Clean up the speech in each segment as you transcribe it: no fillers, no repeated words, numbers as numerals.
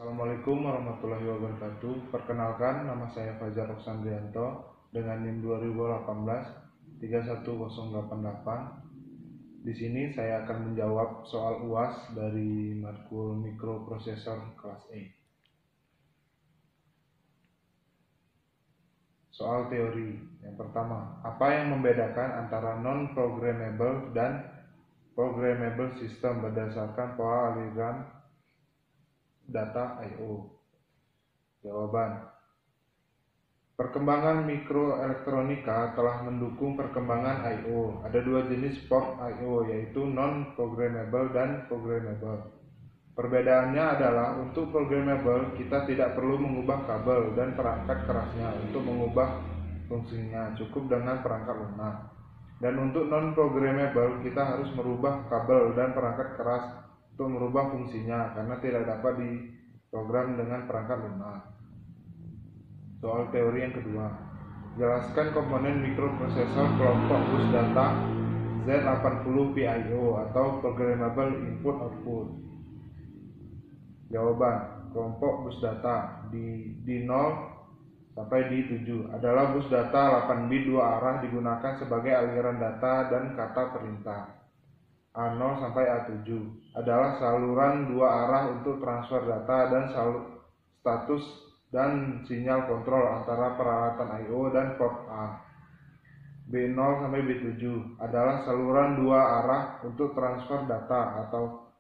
Assalamualaikum warahmatullahi wabarakatuh. Perkenalkan, nama saya Fajar Oksandrianto dengan NIM 2018 31088. Di sini saya akan menjawab soal UAS dari matkul mikroprosesor kelas E. Soal teori. Yang pertama, apa yang membedakan antara non-programmable dan programmable system berdasarkan pola aliran data I/O? Jawaban: perkembangan mikroelektronika telah mendukung perkembangan I/O. Ada dua jenis port I/O, yaitu non-programmable dan programmable. Perbedaannya adalah untuk programmable kita tidak perlu mengubah kabel dan perangkat kerasnya untuk mengubah fungsinya, cukup dengan perangkat lunak. Dan untuk non-programmable kita harus merubah kabel dan perangkat keras untuk merubah fungsinya karena tidak dapat diprogram dengan perangkat lunak. Soal teori yang kedua, jelaskan komponen mikroprosesor kelompok bus data Z80PIO atau Programmable Input Output. Jawaban: kelompok bus data di 0 sampai di 7 adalah bus data 8 bit 2 arah digunakan sebagai aliran data dan kata perintah. A0 sampai A7 adalah saluran 2 arah untuk transfer data dan status dan sinyal kontrol antara peralatan I/O dan port A. B0 sampai B7 adalah saluran 2 arah untuk transfer data atau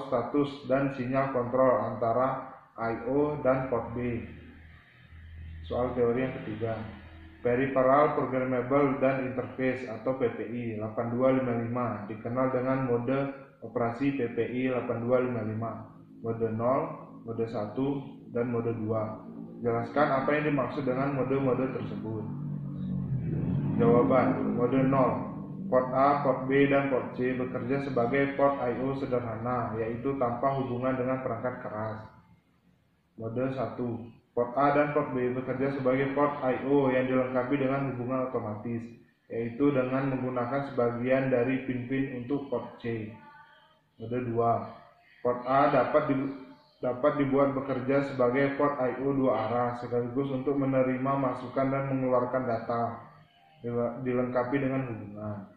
status dan sinyal kontrol antara I/O dan port B. Soal teori yang ketiga, Peripheral Programmable dan Interface atau PPI 8255 dikenal dengan mode operasi PPI 8255, mode 0, mode 1, dan mode 2. Jelaskan apa yang dimaksud dengan mode-mode tersebut. Jawaban: mode 0, port A, port B, dan port C bekerja sebagai port I/O sederhana, yaitu tanpa hubungan dengan perangkat keras. Mode 1, port A dan port B bekerja sebagai port I/O yang dilengkapi dengan hubungan otomatis, yaitu dengan menggunakan sebagian dari pin-pin untuk port C. Mode 2, port A dapat dibuat bekerja sebagai port I/O 2 arah sekaligus untuk menerima masukan dan mengeluarkan data, dilengkapi dengan hubungan.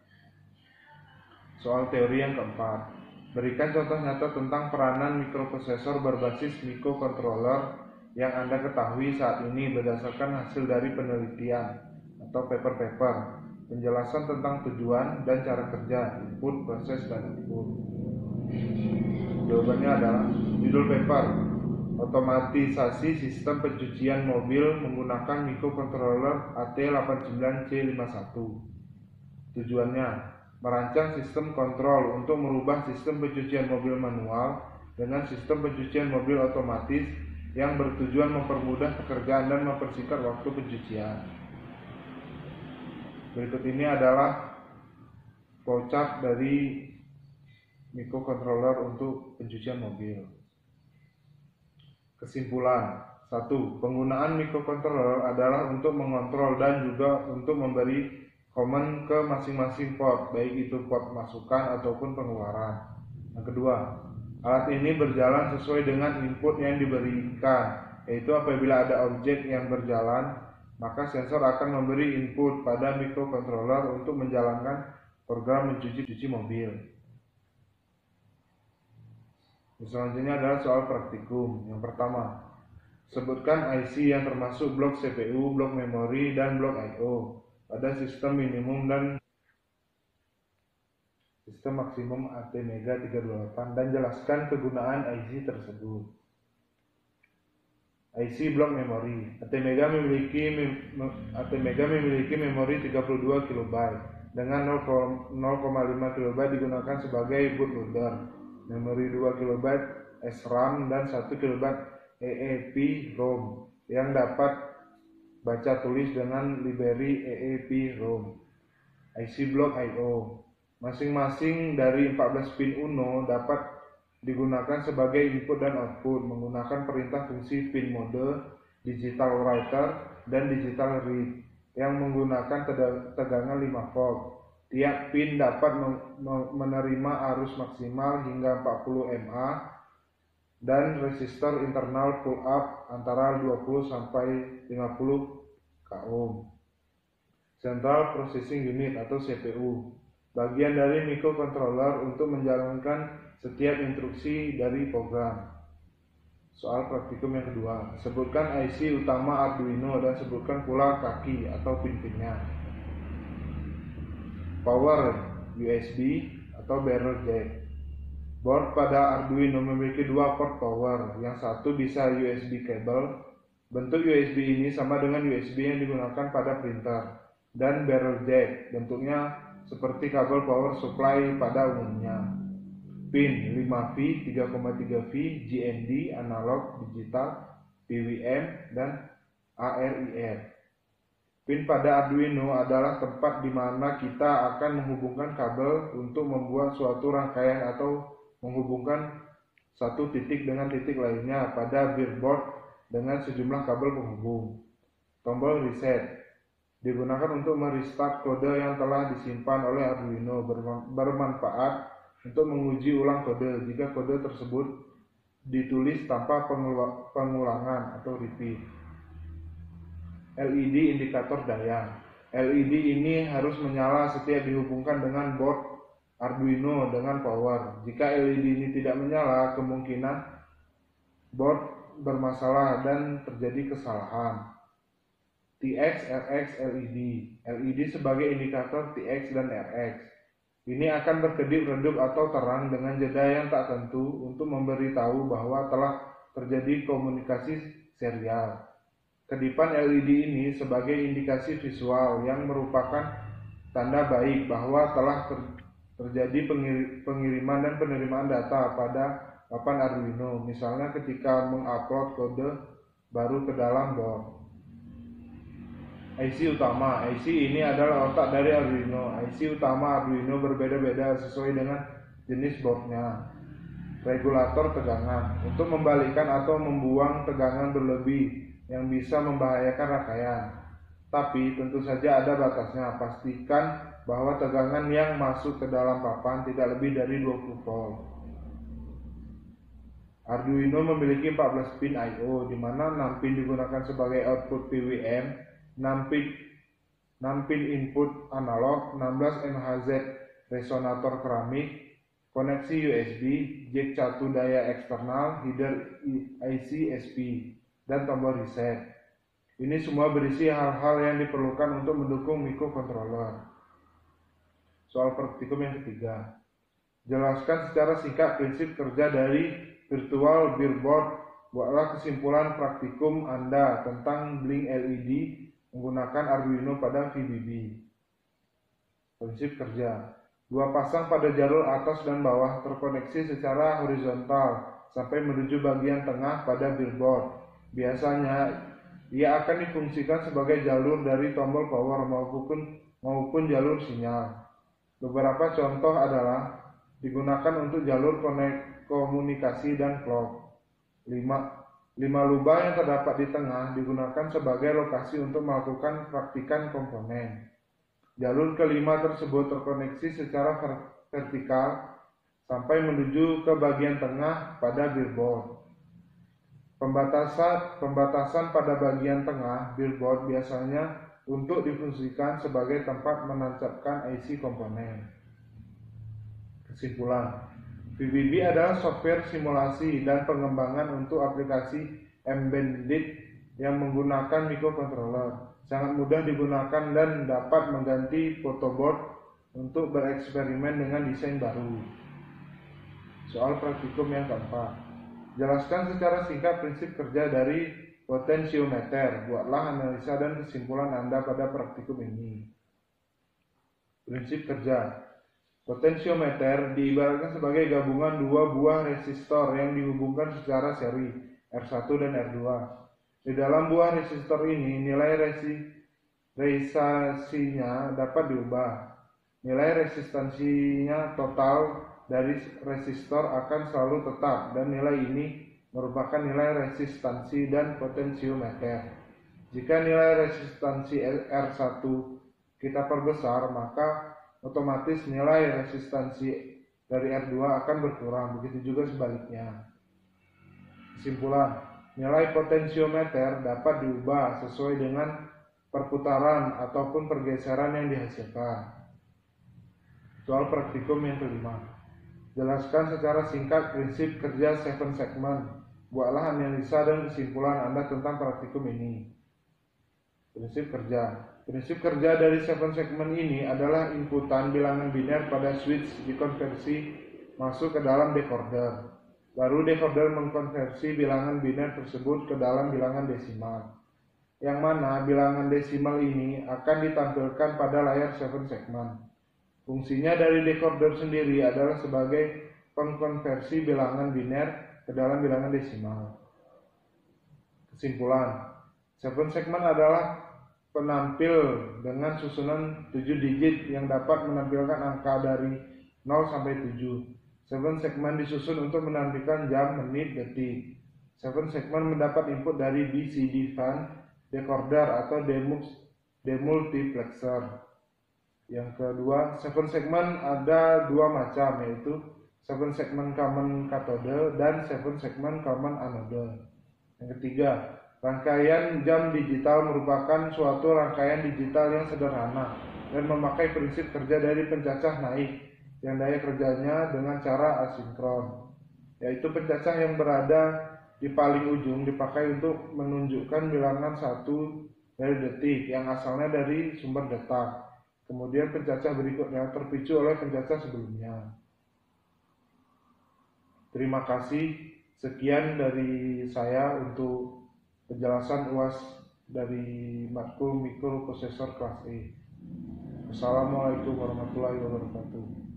Soal teori yang keempat, berikan contoh nyata tentang peranan mikroprosesor berbasis microcontroller yang Anda ketahui saat ini berdasarkan hasil dari penelitian atau paper-paper. Penjelasan tentang tujuan dan cara kerja, input, proses, dan output. Jawabannya adalah judul paper, otomatisasi sistem pencucian mobil menggunakan microcontroller AT89C51. Tujuannya, merancang sistem kontrol untuk merubah sistem pencucian mobil manual dengan sistem pencucian mobil otomatis yang bertujuan mempermudah pekerjaan dan mempersingkat waktu pencucian. Berikut ini adalah flowchart dari microcontroller untuk pencucian mobil. Kesimpulan: 1. Penggunaan microcontroller adalah untuk mengontrol dan juga untuk memberi command ke masing-masing port, baik itu port masukan ataupun pengeluaran. Yang kedua, alat ini berjalan sesuai dengan input yang diberikan, yaitu apabila ada objek yang berjalan, maka sensor akan memberi input pada microcontroller untuk menjalankan program mencuci mobil. Selanjutnya adalah soal praktikum. Yang pertama, sebutkan IC yang termasuk blok CPU, blok memori, dan blok I/O pada sistem minimum dan sistem maksimum ATmega 328 dan jelaskan kegunaan IC tersebut. IC blok memori. ATmega memiliki memori 32 KB dengan 0,5 KB digunakan sebagai bootloader, memori 2 KB SRAM dan 1 KB EEPROM yang dapat baca tulis dengan library EEPROM. IC block I/O. Masing-masing dari 14 pin UNO dapat digunakan sebagai input dan output menggunakan perintah fungsi pin mode, digital writer, dan digital read yang menggunakan tegangan 5 volt. Tiap pin dapat menerima arus maksimal hingga 40 mA dan resistor internal pull up antara 20 sampai 50 ohm. Central Processing Unit atau CPU, bagian dari microcontroller untuk menjalankan setiap instruksi dari program. Soal praktikum yang kedua, sebutkan IC utama Arduino dan sebutkan pula kaki atau pin-pinnya. Power USB atau barrel jack. Board pada Arduino memiliki dua port power, yang satu bisa USB kabel. Bentuk USB ini sama dengan USB yang digunakan pada printer, dan barrel jack, bentuknya seperti kabel power supply pada umumnya. Pin 5V, 3,3V, GND, analog, digital, PWM, dan ARIR. Pin pada Arduino adalah tempat di mana kita akan menghubungkan kabel untuk membuat suatu rangkaian atau menghubungkan satu titik dengan titik lainnya pada breadboard dengan sejumlah kabel penghubung. Tombol reset digunakan untuk merestart kode yang telah disimpan oleh Arduino, bermanfaat untuk menguji ulang kode jika kode tersebut ditulis tanpa pengulangan atau repeat. LED indikator daya. LED ini harus menyala setiap dihubungkan dengan board Arduino dengan power. Jika LED ini tidak menyala, kemungkinan board bermasalah dan terjadi kesalahan. TX, RX, LED. LED sebagai indikator TX dan RX. Ini akan berkedip-redup atau terang dengan jeda yang tak tentu untuk memberitahu bahwa telah terjadi komunikasi serial. Kedipan LED ini sebagai indikasi visual yang merupakan tanda baik bahwa telah terjadi pengiriman dan penerimaan data pada papan Arduino, misalnya ketika mengupload kode baru ke dalam board. IC utama. IC ini adalah otak dari Arduino. IC utama Arduino berbeda-beda sesuai dengan jenis boardnya. Regulator tegangan untuk membalikkan atau membuang tegangan berlebih yang bisa membahayakan rangkaian. Tapi tentu saja ada batasnya. Pastikan bahwa tegangan yang masuk ke dalam papan tidak lebih dari 20 volt. Arduino memiliki 14 pin I/O, di mana 6 pin digunakan sebagai output PWM, 6 pin input analog, 16 MHz resonator keramik, koneksi USB, jack 1 daya eksternal, header IC SP, dan tombol reset. Ini semua berisi hal-hal yang diperlukan untuk mendukung microcontroller. Soal praktikum yang ketiga, jelaskan secara singkat prinsip kerja dari virtual breadboard. Buatlah kesimpulan praktikum Anda tentang blink LED menggunakan Arduino pada VBB. Prinsip kerja. Dua pasang pada jalur atas dan bawah terkoneksi secara horizontal sampai menuju bagian tengah pada breadboard. Biasanya, ia akan difungsikan sebagai jalur dari tombol power maupun jalur sinyal. Beberapa contoh adalah digunakan untuk jalur komunikasi dan clock. 5 lubang yang terdapat di tengah digunakan sebagai lokasi untuk melakukan praktikan komponen. Jalur kelima tersebut terkoneksi secara vertikal sampai menuju ke bagian tengah pada breadboard. Pembatasan pada bagian tengah breadboard biasanya untuk difungsikan sebagai tempat menancapkan IC komponen. Kesimpulan, VBB adalah software simulasi dan pengembangan untuk aplikasi embedded yang menggunakan microcontroller. Sangat mudah digunakan dan dapat mengganti protoboard untuk bereksperimen dengan desain baru. Soal praktikum yang keempat, jelaskan secara singkat prinsip kerja dari potensiometer. Buatlah analisa dan kesimpulan Anda pada praktikum ini. Prinsip kerja. Potensiometer diibaratkan sebagai gabungan dua buah resistor yang dihubungkan secara seri, R1 dan R2. Di dalam buah resistor ini, nilai resistansinya dapat diubah. Nilai resistansinya total dari resistor akan selalu tetap, dan nilai ini merupakan nilai resistansi dan potensiometer. Jika nilai resistansi R1 kita perbesar, maka otomatis nilai resistansi dari R2 akan berkurang, begitu juga sebaliknya. Kesimpulan, nilai potensiometer dapat diubah sesuai dengan perputaran ataupun pergeseran yang dihasilkan. Soal praktikum yang kelima. Jelaskan secara singkat prinsip kerja 7 segment. Buatlah analisa dan kesimpulan Anda tentang praktikum ini. Prinsip kerja. Prinsip kerja dari 7 segmen ini adalah inputan bilangan biner pada switch dikonversi masuk ke dalam decoder. Baru decoder mengkonversi bilangan biner tersebut ke dalam bilangan desimal. Yang mana bilangan desimal ini akan ditampilkan pada layar 7 segmen. Fungsinya dari decoder sendiri adalah sebagai pengkonversi bilangan biner ke dalam bilangan desimal. Kesimpulan, 7 segmen adalah penampil dengan susunan 7 digit yang dapat menampilkan angka dari 0 sampai 7. 7 segmen disusun untuk menampilkan jam, menit, detik. 7 segmen mendapat input dari BCD fan, decoder atau demultiplexer. Yang kedua, 7 segmen ada dua macam, yaitu 7 segmen common cathode dan 7 segmen common anode. Yang ketiga, rangkaian jam digital merupakan suatu rangkaian digital yang sederhana dan memakai prinsip kerja dari pencacah naik yang daya kerjanya dengan cara asinkron, yaitu pencacah yang berada di paling ujung dipakai untuk menunjukkan bilangan 1 dari detik yang asalnya dari sumber detak. Kemudian pencacah berikutnya terpicu oleh pencacah sebelumnya. Terima kasih. Sekian dari saya untuk penjelasan UAS dari matkul mikroprosesor kelas E. Assalamualaikum warahmatullahi wabarakatuh.